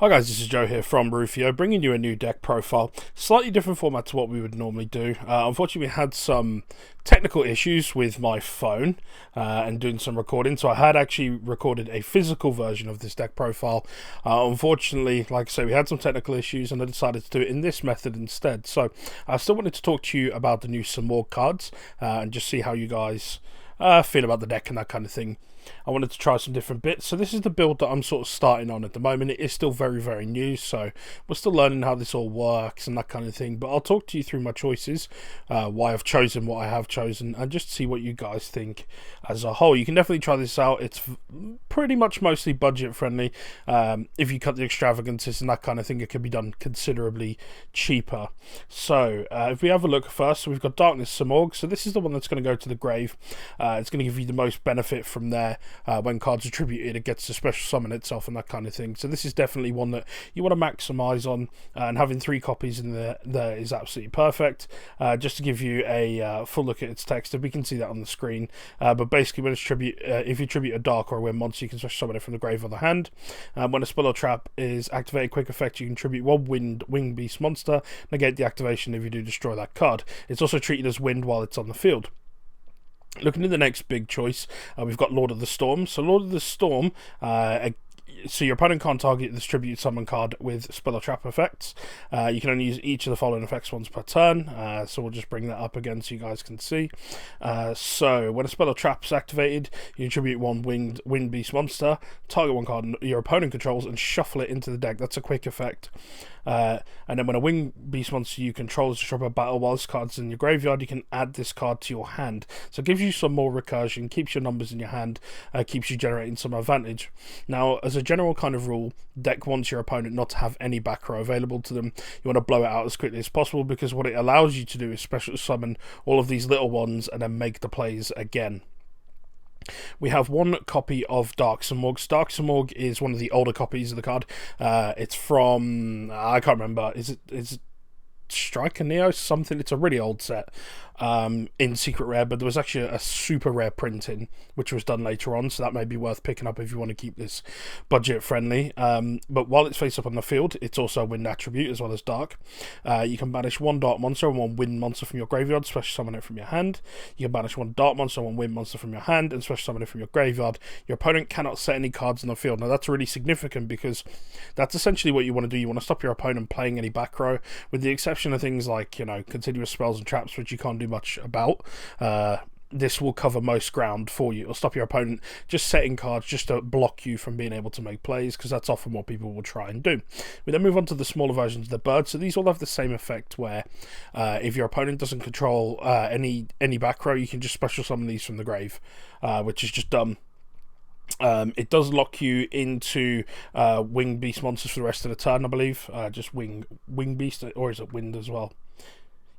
Hi guys, this is Joe here from Rufio, bringing you a new deck profile. Slightly different format to what we would normally do. Unfortunately, we had some technical issues with my phone and doing some recording, so I had actually recorded a physical version of this deck profile. Unfortunately, like I say, we had some technical issues and I decided to do it in this method instead. So I still wanted to talk to you about the new Simorgh cards and just see how you guys feel about the deck and that kind of thing. I wanted to try some different bits. So this is the build that I'm sort of starting on at the moment. It is still very, very new, so we're still learning how this all works and that kind of thing. But I'll talk to you through my choices, why I've chosen what I have chosen, and just see what you guys think as a whole. You can definitely try this out. It's pretty much mostly budget friendly. If you cut the extravagances and that kind of thing, it can be done considerably cheaper. So if we have a look first, so we've got Darkness Simorgh. So this is the one that's going to go to the grave. It's going to give you the most benefit from there. When cards are attributed, it gets to special summon itself and that kind of thing. So this is definitely one that you want to maximize on, and having 3 copies in there is absolutely perfect. Just to give you a full look at its text, if we can see that on the screen. But basically, when it's if you tribute a dark or a wind monster, you can special summon it from the grave or the hand. When a spell or trap is activated, quick effect, you can tribute one winged beast monster, negate the activation if you do destroy that card. It's also treated as wind while it's on the field. Looking at the next big choice, we've got Lord of the Storm. So Lord of the Storm, so your opponent can't target this tribute summon card with spell or trap effects. You can only use each of the following effects once per turn. So we'll just bring that up again so you guys can see. So when a spell or trap is activated, you tribute one winged beast monster, target one card your opponent controls, and shuffle it into the deck. That's a quick effect. And then when a winged beast monster you control is destroyed by battle while this card's in your graveyard, you can add this card to your hand. So it gives you some more recursion, keeps your numbers in your hand, keeps you generating some advantage. Now, as a general kind of rule, deck wants your opponent not to have any back row available to them. You want to blow it out as quickly as possible, because what it allows you to do is special summon all of these little ones and then make the plays again. We have 1 copy of Dark Simorgh. Dark Simorgh is one of the older copies of the card. It's from, I can't remember, is it Striker Neo something? It's a really old set in Secret Rare, but there was actually a super rare printing which was done later on, so that may be worth picking up if you want to keep this budget friendly. But while it's face up on the field, it's also a wind attribute as well as dark. You can banish 1 dark monster and 1 wind monster from your graveyard, special summon it from your hand. You can banish 1 dark monster and 1 wind monster from your hand and special summon it from your graveyard. Your opponent cannot set any cards on the field. Now that's really significant, because that's essentially what you want to do. You want to stop your opponent playing any back row, with the exception of things like, you know, continuous spells and traps, which you can't do much about. This will cover most ground for you. It'll stop your opponent just setting cards just to block you from being able to make plays, because that's often what people will try and do. We then move on to the smaller versions of the bird. So these all have the same effect, where if your opponent doesn't control any back row, you can just special summon these from the grave, which is just dumb. It does lock you into winged beast monsters for the rest of the turn, I believe. Just wing beast, or is it wind as well?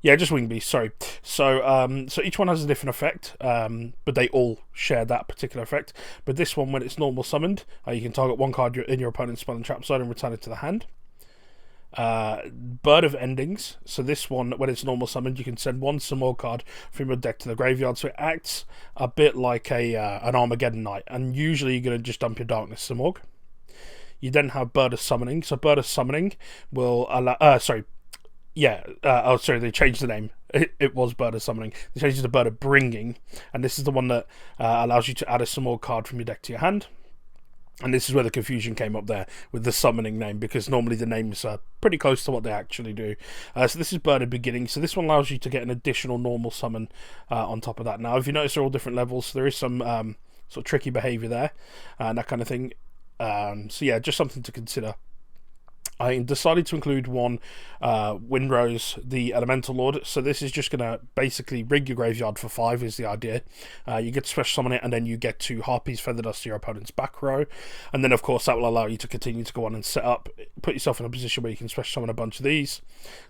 Yeah, just wing beast. Sorry. So each one has a different effect, but they all share that particular effect. But this one, when it's normal summoned, you can target 1 card in your opponent's spell and trap side and return it to the hand. Bird of Endings. So this one, when it's normal summoned, you can send 1 Simorgh card from your deck to the graveyard. So it acts a bit like an Armageddon Knight, and usually you're going to just dump your Darkness Simorgh. You then have Bird of Summoning. So Bird of Summoning will allow... they changed the name. It was Bird of Summoning. They changed it to Bird of Bringing, and this is the one that allows you to add a Simorgh card from your deck to your hand. And this is where the confusion came up there with the summoning name, because normally the names are pretty close to what they actually do. So this is Bird of Beginning. So this one allows you to get an additional normal summon on top of that. Now, if you notice, they're all different levels, so there is some sort of tricky behaviour there and that kind of thing. So yeah, just something to consider. I decided to include 1 Windrose, the Elemental Lord. So this is just going to basically rig your graveyard for 5 is the idea. You get to special summon it, and then you get to Harpy's Feather Dust to your opponent's back row. And then, of course, that will allow you to continue to go on and set up, put yourself in a position where you can special summon a bunch of these,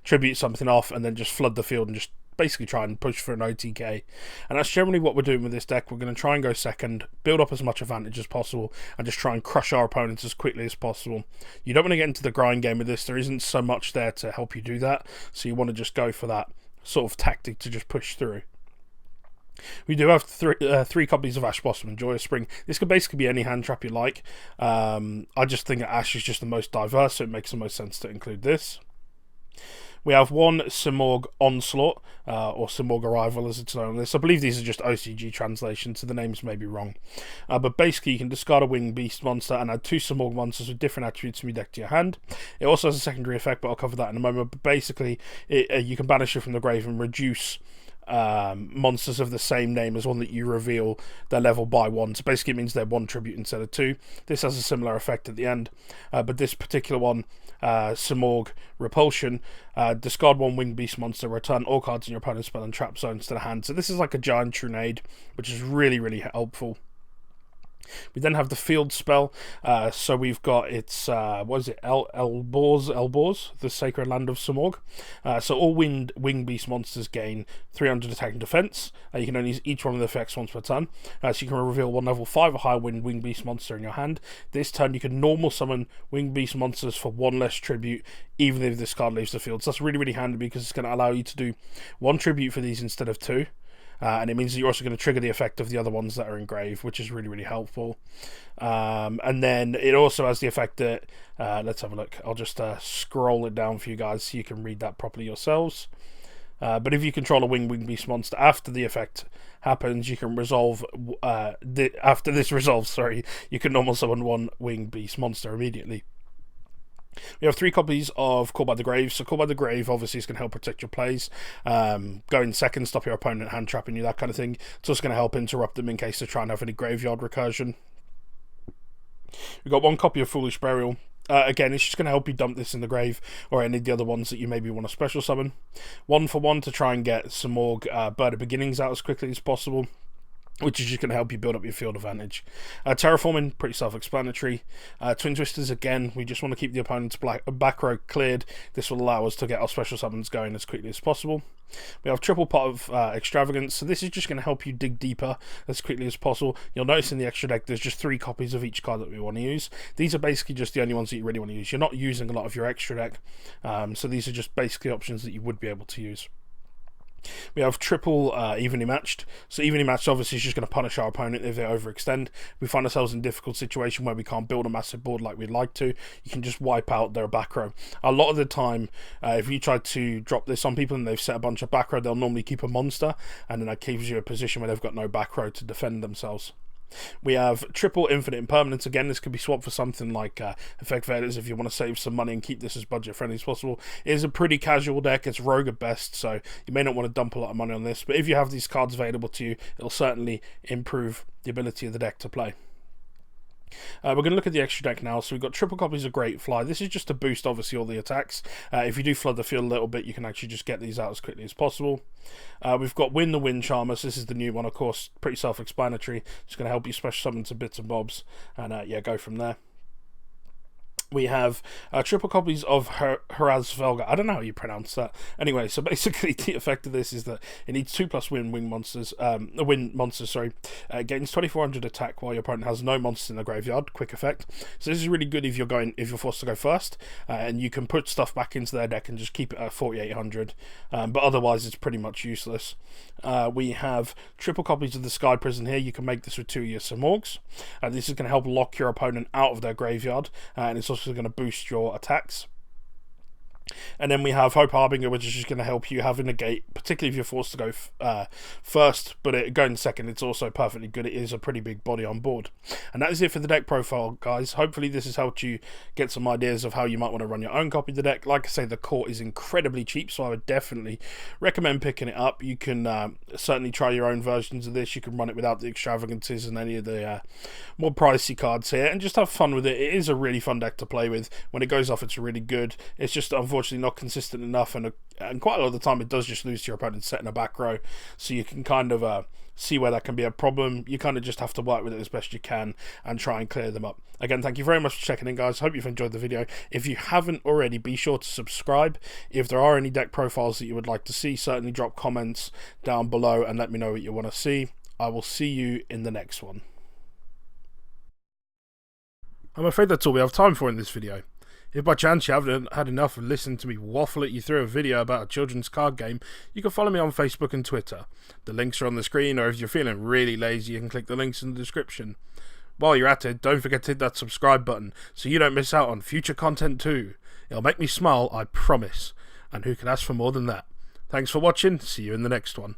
tribute something off, and then just flood the field and just basically try and push for an OTK. And that's generally what we're doing with this deck. We're going to try and go second, build up as much advantage as possible, and just try and crush our opponents as quickly as possible. You don't want to get into the grind game with this. There isn't so much there to help you do that, so you want to just go for that sort of tactic to just push through. We do have three copies of Ash Blossom and Joyous Spring. This could basically be any hand trap you like. I just think that Ash is just the most diverse, so it makes the most sense to include this. We have one Simorgh Onslaught, or Simorgh Arrival as it's known on this. I believe these are just OCG translations, so the names may be wrong. But basically, you can discard a Winged Beast monster and add two Simorgh monsters with different attributes from your deck to your hand. It also has a secondary effect, but I'll cover that in a moment. But basically, you can banish it from the grave and reduce monsters of the same name as one that you reveal their level by 1. So basically it means they're 1 tribute instead of 2. This has a similar effect at the end, but this particular one, Simorgh Repulsion, discard 1 Winged Beast monster, return all cards in your opponent's spell and trap zones to the hand. So this is like a giant Trunade, which is really, really helpful. We then have the field spell, so we've got its, what is it, Elborz, the Sacred Land of Simorgh. So all Winged Beast monsters gain 300 attack and defense. You can only use each one of the effects once per turn. So you can reveal one level 5 or higher Winged Beast monster in your hand. This turn you can normal summon Winged Beast monsters for 1 less tribute, even if this card leaves the field. So that's really, really handy because it's going to allow you to do 1 tribute for these instead of 2. And it means that you're also going to trigger the effect of the other ones that are engraved, which is really, really helpful. And then it also has the effect that, let's have a look. I'll just scroll it down for you guys so you can read that properly yourselves. But if you control a Winged Beast monster after the effect happens, you can resolve, after this resolves, sorry, you can normal summon 1 Winged Beast monster immediately. We have 3 copies of Call by the Grave. So Call by the Grave obviously is going to help protect your plays. Go in second, stop your opponent hand trapping you, that kind of thing. It's also going to help interrupt them in case they try and have any graveyard recursion. We've got 1 copy of Foolish Burial. Again, it's just going to help you dump this in the grave or any of the other ones that you maybe want to special summon. 1 for 1 to try and get Simorgh Bird of Beginnings out as quickly as possible, which is just going to help you build up your field advantage. Terraforming, pretty self-explanatory. Twin Twisters, again, we just want to keep the opponent's back row cleared. This will allow us to get our special summons going as quickly as possible. We have Triple Pot of Extravagance, so this is just going to help you dig deeper as quickly as possible. You'll notice in the extra deck there's just 3 copies of each card that we want to use. These are basically just the only ones that you really want to use. You're not using a lot of your extra deck, so these are just basically options that you would be able to use. We have triple evenly matched. So evenly matched obviously is just going to punish our opponent if they overextend. We find ourselves in a difficult situation where we can't build a massive board like we'd like to. You can just wipe out their back row. A lot of the time, if you try to drop this on people and they've set a bunch of back row, they'll normally keep a monster, and then that keeps you in a position where they've got no back row to defend themselves. We have triple infinite impermanence. Again, this could be swapped for something like Effect Vaders if you want to save some money and keep this as budget friendly as possible. It is a pretty casual deck. It's rogue at best, so you may not want to dump a lot of money on this, but if you have these cards available to you, it'll certainly improve the ability of the deck to play. We're going to look at the extra deck now. So we've got triple copies of Great Fly. This is just to boost obviously all the attacks. If you do flood the field a little bit, you can actually just get these out as quickly as possible. We've got Win the Wind Charmer. So this is the new one, of course, pretty self-explanatory. It's going to help you special summon some bits and bobs, and yeah, go from there. We have triple copies of Haraz Velga. I don't know how you pronounce that. Anyway, so basically the effect of this is that it needs 2+ wind monsters. Gains 2400 attack while your opponent has no monsters in the graveyard. Quick effect. So this is really good if you're forced to go first, and you can put stuff back into their deck and just keep it at 4800. But otherwise, it's pretty much useless. We have triple copies of the Sky Prison here. You can make this with 2 of your Simorghs. This is going to help lock your opponent out of their graveyard, and it's also going to boost your attacks. And then we have Hope Harbinger, which is just going to help you have a negate, particularly if you're forced to go first, but going second, it's also perfectly good. It is a pretty big body on board. And that is it for the deck profile, guys. Hopefully this has helped you get some ideas of how you might want to run your own copy of the deck. Like I say, the core is incredibly cheap, so I would definitely recommend picking it up. You can certainly try your own versions of this. You can run it without the extravagances and any of the more pricey cards here, and just have fun with it. It is a really fun deck to play with. When it goes off, it's really good. It's just unfortunately not consistent enough, and quite a lot of the time it does just lose to your opponent set in a back row, so you can kind of see where that can be a problem. You kind of just have to work with it as best you can and try and clear them up. Again, thank you very much for checking in, guys. Hope you've enjoyed the video. If you haven't already, be sure to subscribe. If there are any deck profiles that you would like to see, certainly drop comments down below and let me know what you want to see. I will see you in the next one. I'm afraid that's all we have time for in this video. If by chance you haven't had enough of listening to me waffle at you through a video about a children's card game, you can follow me on Facebook and Twitter. The links are on the screen, or if you're feeling really lazy, you can click the links in the description. While you're at it, don't forget to hit that subscribe button so you don't miss out on future content too. It'll make me smile, I promise. And who can ask for more than that? Thanks for watching, see you in the next one.